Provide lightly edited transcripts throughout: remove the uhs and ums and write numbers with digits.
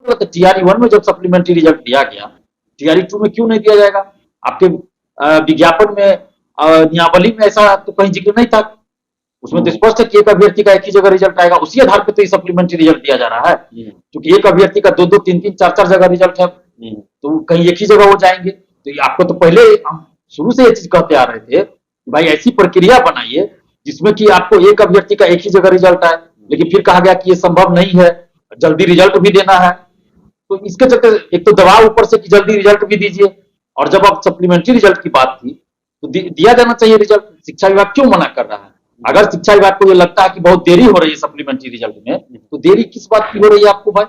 TRE 1 में जब supplementary result दिया गया, TRE 2 में क्यों नहीं दिया जाएगा? आपके विज्ञापन में, नियमावली में ऐसा तो कहीं जिक्र नहीं था। उसमें तो स्पष्ट है कि एक अभ्यर्थी का एक ही जगह रिजल्ट आएगा, उसी आधार पर तो ये सप्लीमेंट्री रिजल्ट दिया जा रहा है। क्योंकि एक अभ्यर्थी का 2-2, 3-3, 4-4 जगह रिजल्ट है, तो कहीं एक ही जगह हो जाएंगे। तो आपको तो पहले हम शुरू से ये चीज कहते आ रहे थे कि भाई ऐसी प्रक्रिया बनाइए जिसमें कि आपको एक अभ्यर्थी का एक ही जगह रिजल्ट आए। लेकिन फिर कहा गया कि ये संभव नहीं है, जल्दी रिजल्ट भी देना है, तो इसके चलते एक तो दबाव ऊपर से कि जल्दी रिजल्ट भी दीजिए, और जब अब सप्लीमेंट्री रिजल्ट की बात थी तो दिया जाना चाहिए रिजल्ट। शिक्षा विभाग क्यों मना कर रहा है? अगर शिक्षा विभाग को ये लगता है कि बहुत देरी हो रही है सप्लीमेंट्री रिजल्ट में, तो देरी किस बात की हो रही है आपको भाई?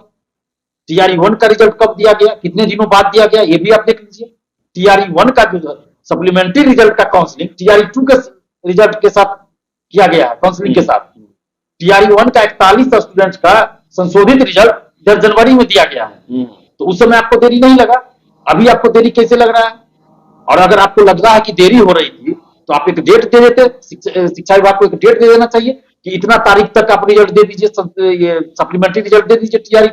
TRE 1 का रिजल्ट कब दिया गया, कितने दिनों बाद दिया गया, ये भी आप देख लीजिए। TRE 1 का जो सप्लीमेंट्री रिजल्ट का काउंसलिंग TRE 2 के रिजल्ट के साथ किया गया है, काउंसलिंग के साथ। TRE 1 का 41 स्टूडेंट्स का संशोधित रिजल्ट 10 जनवरी में दिया गया है, तो उस समय आपको देरी नहीं लगा, अभी आपको देरी कैसे लग रहा है? और अगर आपको लग रहा है कि देरी हो रही थी तो आप एक डेट दे देते, शिक्षा विभाग को एक डेट दे देना चाहिए कि इतना तारीख तक आप रिजल्ट दे दीजिए, ये सप्लीमेंट्री रिजल्ट दे दीजिए TRE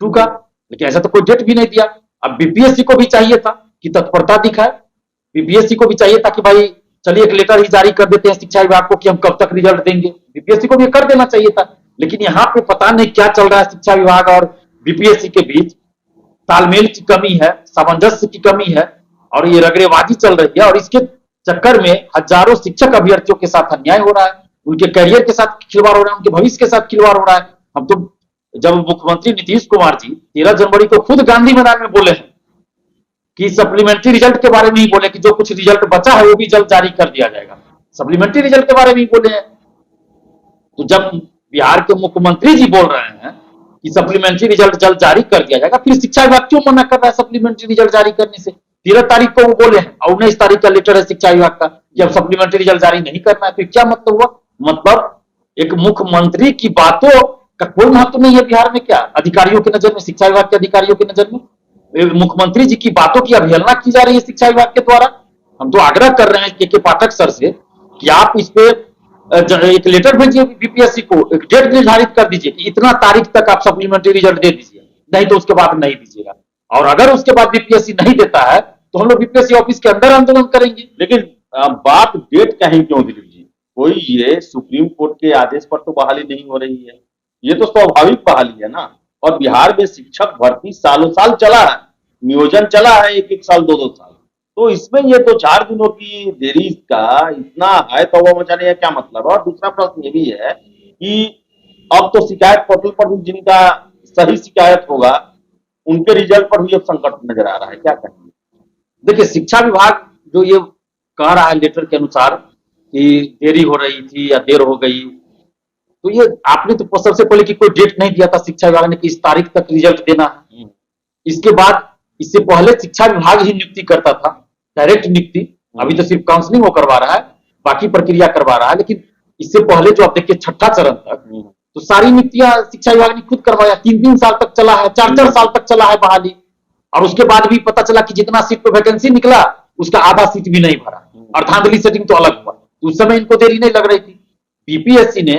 2 का। लेकिन ऐसा तो कोई डेट भी नहीं दिया। अब बीपीएससी को भी चाहिए था कि तत्परता दिखाए, बीपीएससी को भी चाहिए था कि भाई चलिए एक लेटर ही जारी कर देते हैं शिक्षा विभाग को कि हम कब तक रिजल्ट देंगे, बीपीएससी को भी कर देना चाहिए था। लेकिन यहाँ पे पता नहीं क्या चल रहा है शिक्षा विभाग और बीपीएससी के बीच, तालमेल की कमी है, सामंजस्य की कमी है, और ये रगड़ेबाजी चल रही है। और इसके चक्कर में हजारों शिक्षक अभ्यर्थियों के साथ अन्याय हो रहा है, उनके करियर के साथ खिलवाड़ हो रहा है, उनके भविष्य के साथ खिलवाड़ हो रहा है। हम तो जब मुख्यमंत्री नीतीश कुमार जी 13 जनवरी को खुद गांधी मैदान में बोले हैं कि सप्लीमेंट्री रिजल्ट के बारे में ही बोले कि जो कुछ रिजल्ट बचा है वो भी जल्द जारी कर दिया जाएगा, सप्लीमेंट्री रिजल्ट के बारे में ही बोले हैं। तो जब बिहार के मुख्यमंत्री जी बोल रहे हैं कि सप्लीमेंट्री रिजल्ट जल्द जारी कर दिया जाएगा, फिर शिक्षा विभाग क्यों मना कर रहा है सप्लीमेंट्री रिजल्ट जारी करने से? 13 तारीख को वो बोले हैं और 19 तारीख का लेटर है शिक्षा विभाग का कि अब सप्लीमेंट्री रिजल्ट जारी नहीं करना है। फिर क्या मतलब हुआ? मतलब एक मुख्यमंत्री की बातों का कोई महत्व नहीं है बिहार में क्या? अधिकारियों की नजर में, शिक्षा विभाग के अधिकारियों की नजर में मुख्यमंत्री जी की बातों की अवहेलना की जा रही है शिक्षा विभाग के द्वारा। हम तो आग्रह कर रहे हैं के पाठक सर से कि आप इस पे एक लेटर भेजिए बीपीएससी को, एक डेट निर्धारित कर दीजिए कि इतना तारीख तक आप सप्लीमेंट्री रिजल्ट दे दीजिए, नहीं तो उसके बाद नहीं दीजिएगा। और अगर उसके बाद बीपीएससी नहीं देता है तो हम लोग बीपीएससी ऑफिस के अंदर आंदोलन करेंगे। लेकिन बात डेट कहीं क्यों दिलीप जी? कोई ये सुप्रीम कोर्ट के आदेश पर तो बहाली नहीं हो रही है, ये तो स्वाभाविक बहाली है ना। और बिहार में शिक्षक भर्ती सालों साल चला है, नियोजन चला है 1-1 साल 2-2 साल, तो इसमें ये 2-4 दिनों की देरी का इतना है तौबा मचाने का क्या मतलब? और दूसरा प्रश्न ये भी है कि अब तो शिकायत पोर्टल पर भी जिनका सही शिकायत होगा उनके रिजल्ट पर भी अब संकट नजर आ रहा है, क्या कहेंगे? देखिए, शिक्षा विभाग जो ये कह रहा है लेटर के अनुसार कि देरी हो रही थी या देर हो गई, तो ये आपने तो सबसे पहले कि कोई डेट नहीं दिया था शिक्षा विभाग ने कि इस तारीख तक रिजल्ट देना है। इसके बाद, इससे पहले शिक्षा विभाग ही नियुक्ति करता था, डायरेक्ट नियुक्ति। अभी तो सिर्फ काउंसलिंग वो करवा रहा है, बाकी प्रक्रिया करवा रहा है। लेकिन इससे पहले जो आप देखिए 6ठा चरण तक तो सारी नियुक्तियां शिक्षा विभाग ने खुद करवाया। 3-3 साल तक चला है, 4-4 साल तक चला है बहाली, और उसके बाद भी पता चला कि जितना सीट पे वैकेंसी निकला उसका आधा सीट भी नहीं भरा, और धांधली सेटिंग तो अलग हुआ। तो उस समय इनको देरी नहीं लग रही थी। बीपीएससी ने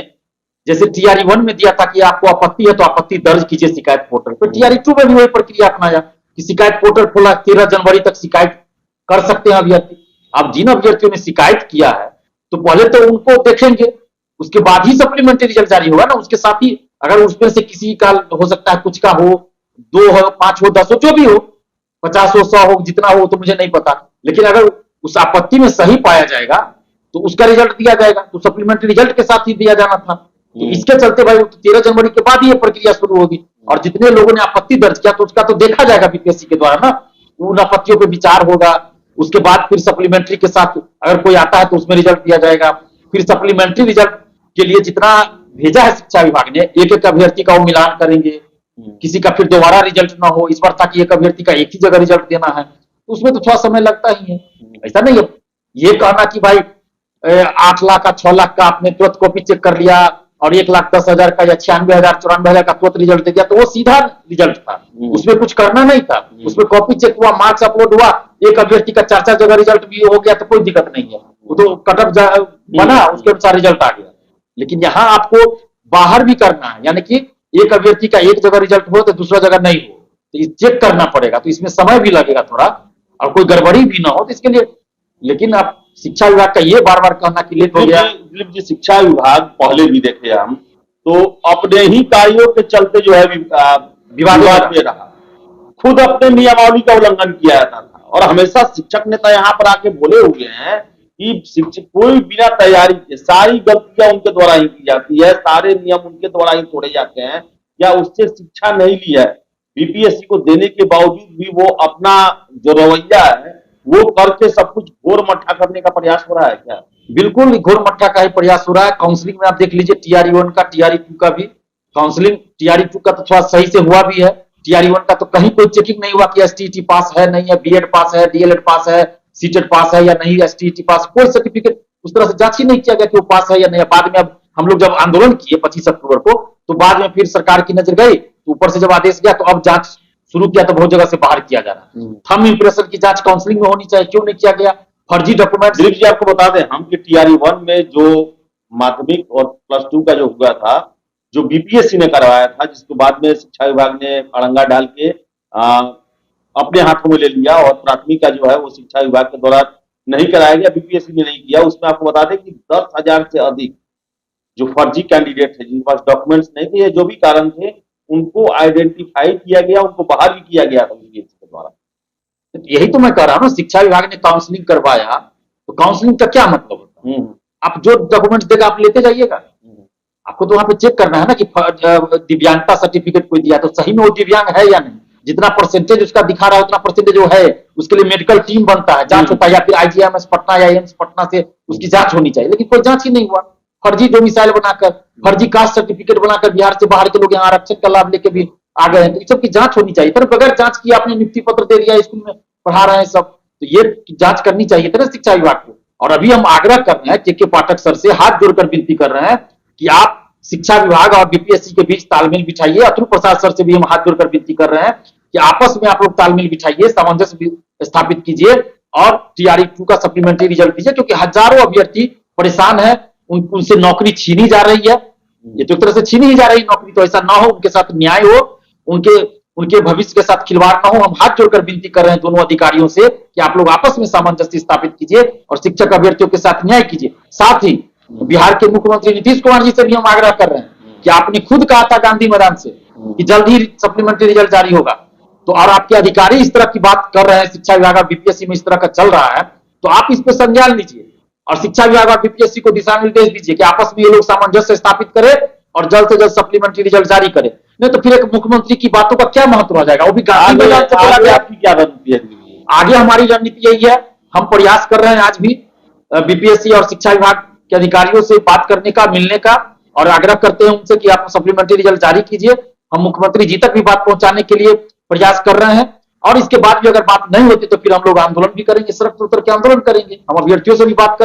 जैसे TRE 1 में दिया था कि आपको आपत्ति है तो आपत्ति दर्ज कीजिए शिकायत पोर्टल पर, TRE 2 में भी वही प्रक्रिया अपनाया कि शिकायत पोर्टल खोला, 13 जनवरी तक शिकायत कर सकते हैं अभ्यर्थी। अब जिन अभ्यर्थियों ने शिकायत किया है तो पहले तो उनको देखेंगे, उसके बाद ही सप्लीमेंट्री रिजल्ट जारी होगा ना। उसके साथ ही अगर उसमें से किसी का हो सकता है, कुछ का हो, 2 हो, 5 हो, 10 हो, जो भी हो, 50 हो, 100 हो, जितना हो तो मुझे नहीं पता, लेकिन अगर उस आपत्ति में सही पाया जाएगा तो उसका रिजल्ट दिया जाएगा। तो सप्लीमेंट्री रिजल्ट के साथ ही दिया जाना था। तो इसके चलते भाई 13 जनवरी के बाद ही ये प्रक्रिया शुरू होगी, और जितने लोगों ने आपत्ति दर्ज किया तो उसका तो देखा जाएगा बीपीएससी के द्वारा ना, उन आपत्तियों पे विचार होगा। उसके बाद फिर सप्लीमेंट्री के साथ अगर कोई आता है तो उसमें रिजल्ट दिया जाएगा। फिर सप्लीमेंट्री रिजल्ट के लिए जितना भेजा है शिक्षा विभाग ने, एक एक अभ्यर्थी का वो मिलान करेंगे, किसी का फिर दोबारा रिजल्ट ना हो। इस बार था कि एक अभ्यर्थी का एक ही जगह रिजल्ट देना है, तो उसमें तो थोड़ा समय लगता ही है। ऐसा नहीं है ये कहना कि भाई 8 लाख का 6 लाख का आपने तुरंत कॉपी चेक कर लिया और 1,10,000 का या 96,000 94,000 का तुरंत रिजल्ट दे दिया, तो वो सीधा रिजल्ट था, उसमें कुछ करना नहीं था। उसमें कॉपी चेक हुआ, मार्क्स अपलोड हुआ, एक अभ्यर्थी का 4-4 जगह रिजल्ट भी हो गया तो कोई दिक्कत नहीं है, वो तो कटअप बना, उसके अनुसार रिजल्ट आ गया। लेकिन यहाँ आपको बाहर भी करना है, यानी कि एक अभ्यर्थी का एक जगह रिजल्ट हो तो दूसरा जगह नहीं हो, तो ये चेक करना पड़ेगा, तो इसमें समय भी लगेगा थोड़ा, और कोई गड़बड़ी भी ना हो तो इसके लिए। लेकिन अब शिक्षा विभाग का ये बार बार कहना कि लेट हो गया। दिलीप जी, शिक्षा विभाग पहले भी देखे हम तो अपने ही कार्यों के चलते जो है विवाद में रहा, खुद अपने नियमावली का उल्लंघन किया जाता था, और हमेशा शिक्षक नेता यहाँ पर आके बोले हुए हैं कि शिक्षक कोई बिना तैयारी के सारी गलतियां उनके द्वारा ही की जाती है, सारे नियम उनके द्वारा ही तोड़े जाते हैं, या उससे शिक्षा नहीं ली है। बीपीएससी को देने के बावजूद भी वो अपना जो रवैया है वो करके सब कुछ घोर मट्ठा करने का प्रयास हो रहा है क्या? बिल्कुल घोर मट्ठा का ही प्रयास हो रहा है। काउंसलिंग में आप देख लीजिए, टीआरई 1 का, टीआरई 2 का भी काउंसलिंग, टीआरई 2 का तो थोड़ा सही से हुआ भी है, टीआरई 1 का तो कहीं कोई चेकिंग नहीं हुआ कि एसटीईटी पास है नहीं है, बीएड पास है, डीएलएड पास है, सीटेट पास है या नहीं, एसटीईटी पास, कोई सर्टिफिकेट उस तरह से जांच ही नहीं किया गया कि वो पास है या नहीं है। बाद में अब हम लोग जब आंदोलन किए 25 अक्टूबर को, तो बाद में फिर सरकार की नजर गई, तो ऊपर से जब आदेश गया तो अब जांच शुरू किया, तो बहुत जगह से बाहर किया जा रहा है। थंब इंप्रेशन की जांच काउंसलिंग में होनी चाहिए, क्यों नहीं किया गया? फर्जी डॉक्यूमेंट। दिलीप जी, आपको बता दें हम कि टीआरई 1 में जो माध्यमिक और +2 का जो हुआ था, जो बीपीएससी ने करवाया था, जिसको बाद में शिक्षा विभाग ने अड़ंगा डाल के अपने हाथों में ले लिया, और प्राथमिक का जो है वो शिक्षा विभाग के द्वारा नहीं कराया गया, बीपीएससी ने नहीं किया। उसमें आपको बता दें कि 10,000 से अधिक जो फर्जी कैंडिडेट थे, जिनके पास डॉक्यूमेंट्स नहीं थे या जो भी कारण थे, उनको आइडेंटिफाई किया गया, उनको बाहर भी किया गया था बीपीएससी के द्वारा। यही तो मैं कह रहा हूँ, शिक्षा विभाग ने काउंसलिंग करवाया, तो काउंसलिंग का क्या मतलब होता है? आप जो डॉक्यूमेंट्स देगा आप लेते जाइएगा, आपको तो वहां पे चेक करना है ना कि दिव्यांगता सर्टिफिकेट कोई दिया तो सही में वो दिव्यांग है या नहीं। जितना परसेंटेज उसका दिखा रहा है उतना परसेंटेज जो है, उसके लिए मेडिकल टीम बनता है, जांच होता है, या फिर आईजीएमएस पटना या एम्स पटना से उसकी जांच होनी चाहिए, लेकिन कोई जांच ही नहीं हुआ। फर्जी डोमिसाइल बनाकर, फर्जी कास्ट सर्टिफिकेट बनाकर बिहार से बाहर के लोग यहाँ आरक्षण का लाभ लेके भी आ गए हैं, तो इस सब की जांच होनी चाहिए। पर बगैर जांच किए आपने नियुक्ति पत्र दे दिया, स्कूल में पढ़ा रहे हैं सब, तो ये जांच करनी चाहिए था ना शिक्षा विभाग को। और अभी हम आग्रह कर रहे हैं, के पाठक सर से हाथ जोड़कर विनती कर रहे हैं कि आप शिक्षा विभाग और बीपीएससी के बीच तालमेल बिठाइए। अतुल प्रसाद सर से भी हम हाथ जोड़कर विनती कर रहे हैं कि आपस में आप लोग तालमेल बिठाइए, सामंजस्य स्थापित कीजिए और टीआरई 2 का सप्लीमेंट्री रिजल्ट दीजिए, क्योंकि हजारों अभ्यर्थी परेशान है, उनसे नौकरी छीनी जा रही है। ये तो एक तरह से छीनी ही जा रही नौकरी, तो ऐसा ना हो, उनके साथ न्याय हो, उनके भविष्य के साथ खिलवाड़ ना हो। हम हाथ जोड़कर विनती कर रहे हैं दोनों अधिकारियों से कि आप लोग आपस में सामंजस्य स्थापित कीजिए और शिक्षक अभ्यर्थियों के साथ न्याय कीजिए। साथ ही बिहार के मुख्यमंत्री नीतीश कुमार जी से भी हम आग्रह कर रहे हैं कि आपने खुद कहा था गांधी मैदान से कि जल्द ही सप्लीमेंट्री रिजल्ट जारी होगा, तो और आपके अधिकारी इस तरह की बात कर रहे हैं, शिक्षा विभाग और बीपीएससी में इस तरह का चल रहा है, तो आप इस पर संज्ञान लीजिए और शिक्षा विभाग और बीपीएससी को दिशा निर्देश दीजिए कि आपस में ये लोग सामंजस्य स्थापित करें और जल्द से जल्द सप्लीमेंट्री रिजल्ट जारी करें। नहीं तो फिर एक मुख्यमंत्री की बातों का क्या महत्व रह जाएगा? वो भी गांधी मैदान से बोला गया। आपकी क्या रणनीति है? आगे हमारी रणनीति यही है, हम प्रयास कर रहे हैं आज भी बीपीएससी और शिक्षा विभाग के अधिकारियों से बात करने का, मिलने का, और आग्रह करते हैं उनसे कि आप सप्लीमेंट्री रिजल्ट जारी कीजिए। हम मुख्यमंत्री जी तक भी बात पहुंचाने के लिए प्रयास कर रहे हैं, और इसके बाद भी अगर बात नहीं होती तो फिर हम लोग आंदोलन भी करेंगे, सड़क पर उतर के आंदोलन करेंगे। हम अभ्यर्थियों से भी बात कर